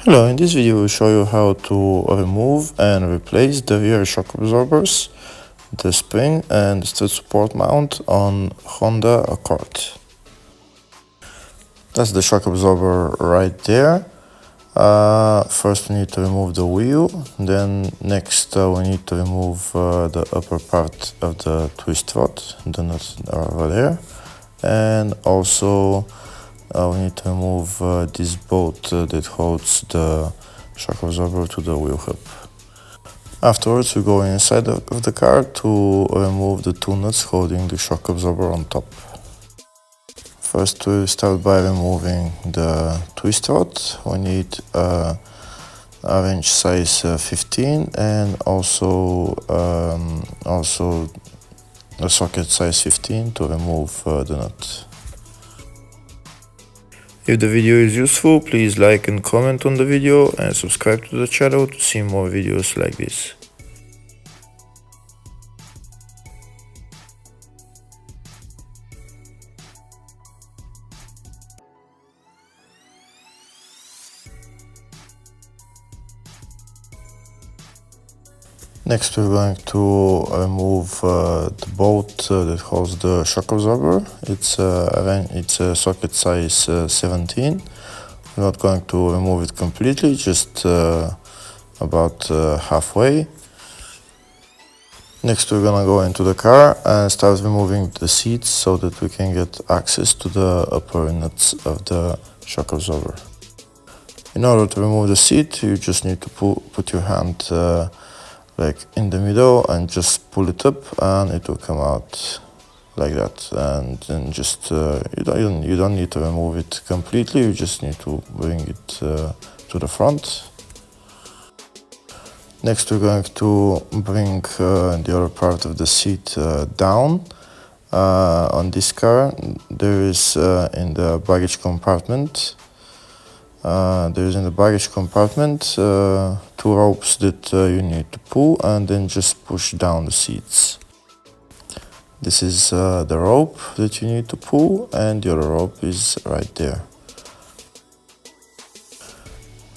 Hello, in this video we'll show you how to remove and replace the rear shock absorbers, the spring and the stud support mount on Honda Accord. That's the shock absorber right there. First we need to remove the wheel, then next we need to remove the upper part of the twist rod, the nuts are over there, and also we need to remove this bolt that holds the shock absorber to the wheel hub. Afterwards we go inside of the car to remove the two nuts holding the shock absorber on top. First we start by removing the twist rod. We need a wrench size 15 and also a socket size 15 to remove the nut. If the video is useful, please like and comment on the video and subscribe to the channel to see more videos like this. Next we're going to remove the bolt that holds the shock absorber. It's a socket size 17. We're not going to remove it completely, just about halfway. Next we're gonna go into the car and start removing the seats so that we can get access to the upper nuts of the shock absorber. In order to remove the seat, you just need to put your hand like in the middle and just pull it up and it will come out like that. And then just you don't need to remove it completely, you just need to bring it to the front. Next we're going to bring the other part of the seat down. On this car there is in the baggage compartment two ropes that you need to pull and then just push down the seats. This is the rope that you need to pull and the other rope is right there.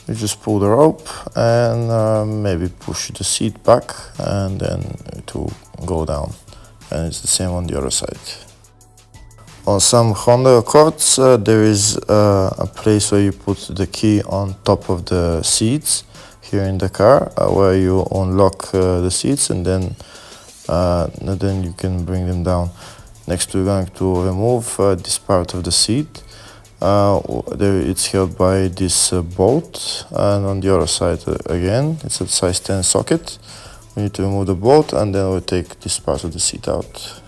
You just pull the rope and maybe push the seat back and then it will go down, and it's the same on the other side. On some Honda Accords there is a place where you put the key on top of the seats here in the car, where you unlock the seats and then you can bring them down. Next we're going to remove this part of the seat. It's held by this bolt, and on the other side again it's a size 10 socket. We need to remove the bolt and then we'll take this part of the seat out.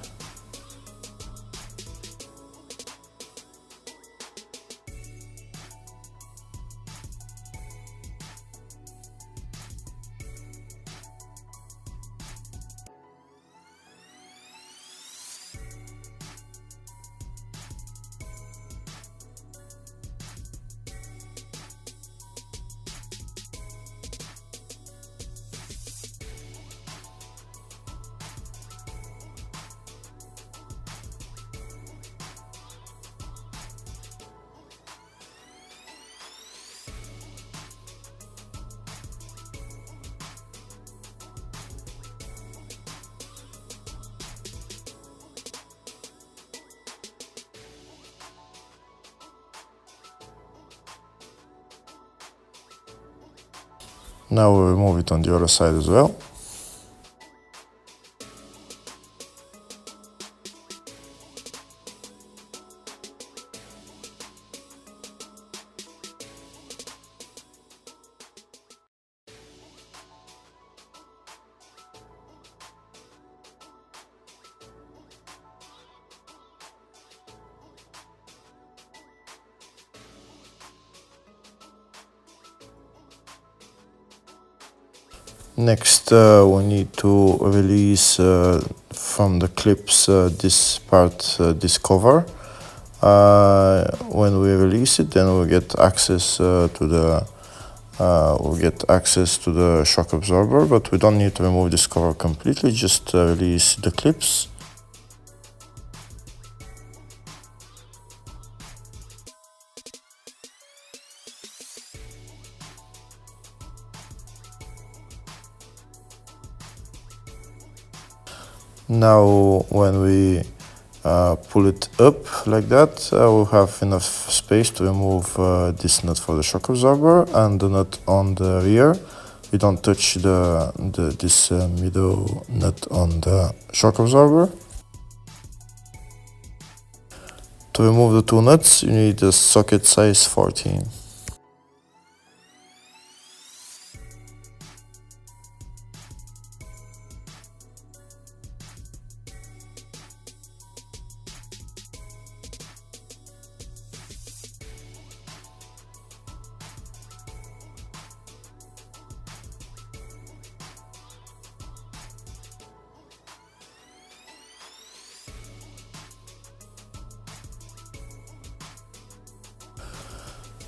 Now we'll remove it on the other side as well. Next we need to release from the clips this part, this cover. When we release it, then we'll get access to the shock absorber, but we don't need to remove this cover completely, just release the clips. Now when we pull it up like that, we'll have enough space to remove this nut for the shock absorber and the nut on the rear. We don't touch this middle nut on the shock absorber. To remove the two nuts, you need a socket size 14.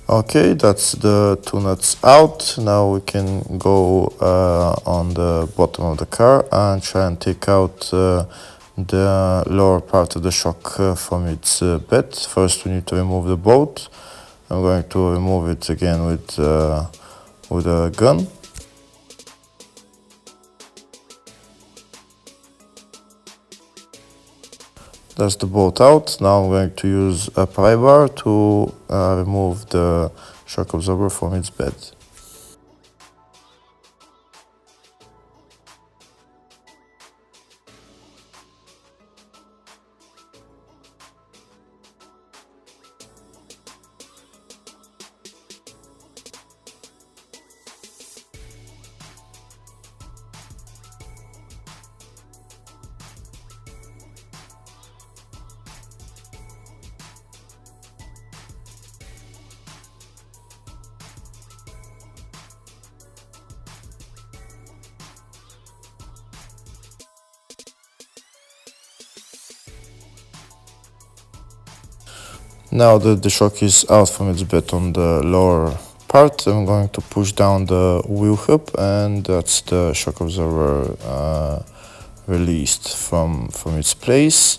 Okay, that's the two nuts out. Now we can go on the bottom of the car and try and take out the lower part of the shock from its bed. First we need to remove the bolt. I'm going to remove it again with a gun. That's the bolt out. Now I'm going to use a pry bar to remove the shock absorber from its bed. Now that the shock is out from its bed on the lower part, I'm going to push down the wheel hub, and that's the shock absorber released from its place.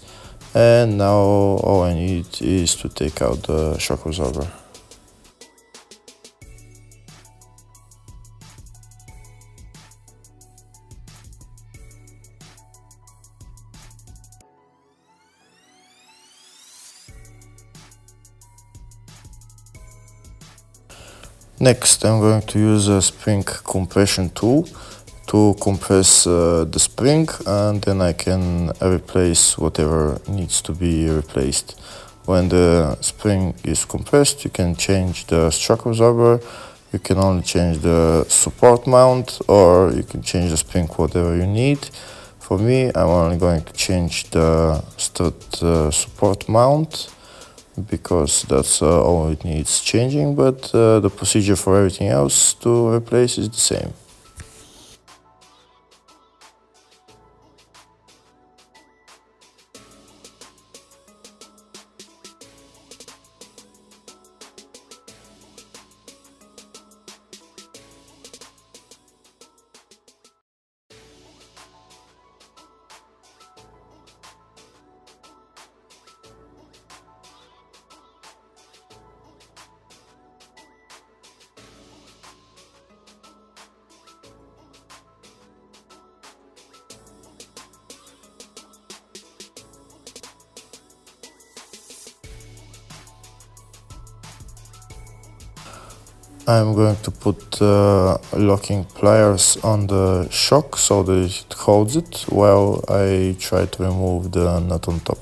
And now all I need is to take out the shock absorber. Next, I'm going to use a spring compression tool to compress the spring, and then I can replace whatever needs to be replaced. When the spring is compressed, you can change the shock absorber, you can only change the support mount, or you can change the spring whatever you need. For me, I'm only going to change the strut support mount, because that's all it needs changing, but the procedure for everything else to replace is the same. I'm going to put locking pliers on the shock so that it holds it while I try to remove the nut on top.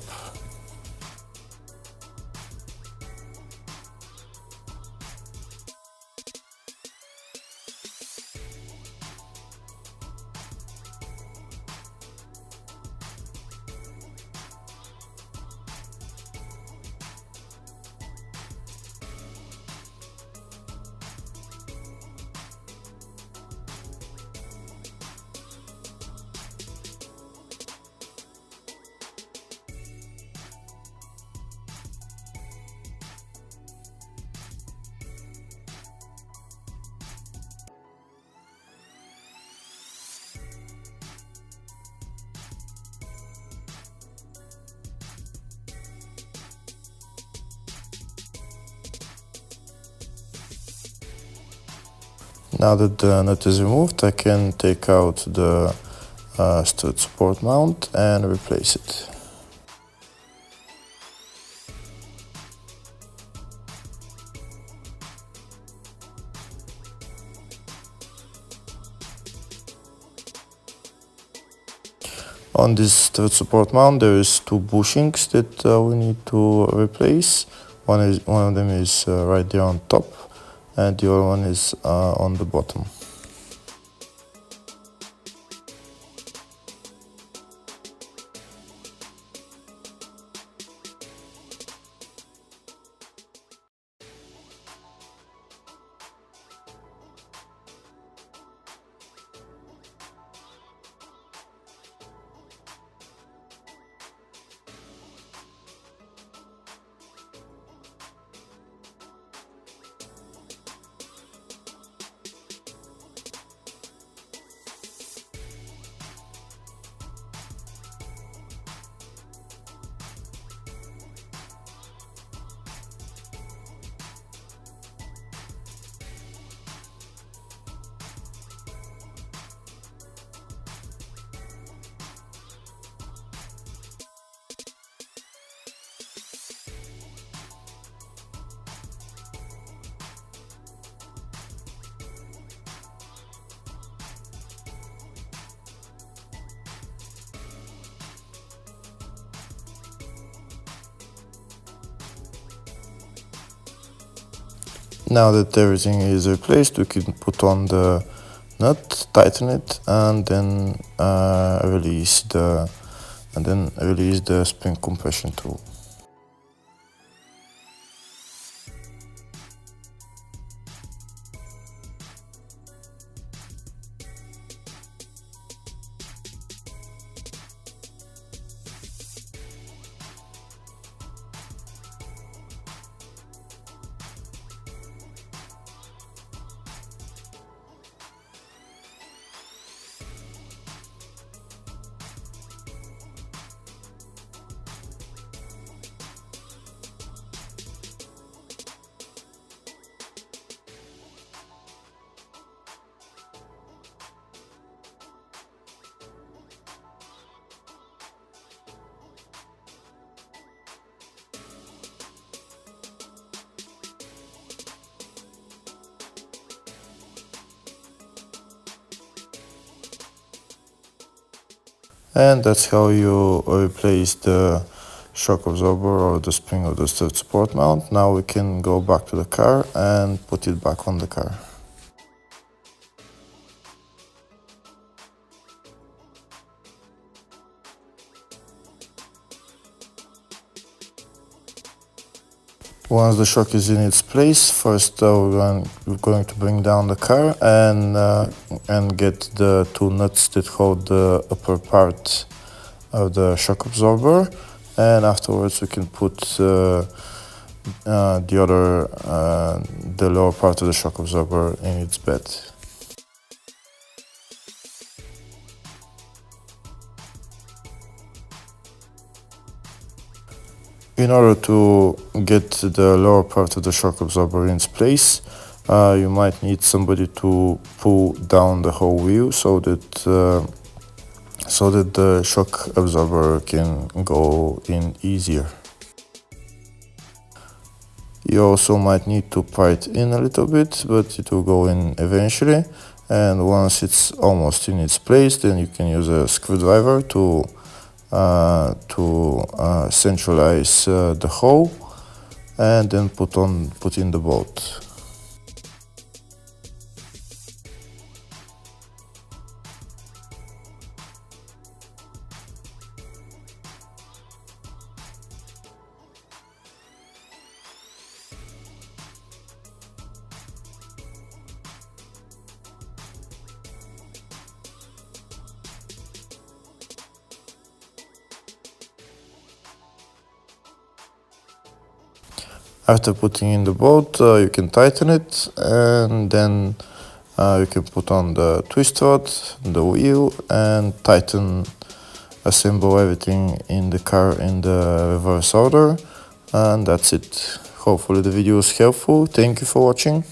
Now that the nut is removed, I can take out the strut support mount and replace it. On this strut support mount there is two bushings that we need to replace. One of them is right there on top, and the other one is on the bottom. Now that everything is replaced, we can put on the nut, tighten it, and then release the spring compression tool. And that's how you replace the shock absorber or the spring of the strut support mount. Now we can go back to the car and put it back on the car. Once the shock is in its place, first we're going to bring down the car and get the two nuts that hold the upper part of the shock absorber, and afterwards we can put the lower part of the shock absorber in its bed. In order to get the lower part of the shock absorber in its place, you might need somebody to pull down the whole wheel so that the shock absorber can go in easier. You also might need to pry it in a little bit, but it will go in eventually. And once it's almost in its place, then you can use a screwdriver to centralize the hole and then put in the bolt. After putting in the bolt, you can tighten it, and then you can put on the twist rod, the wheel, and assemble everything in the car in the reverse order, and that's it. Hopefully the video was helpful. Thank you for watching.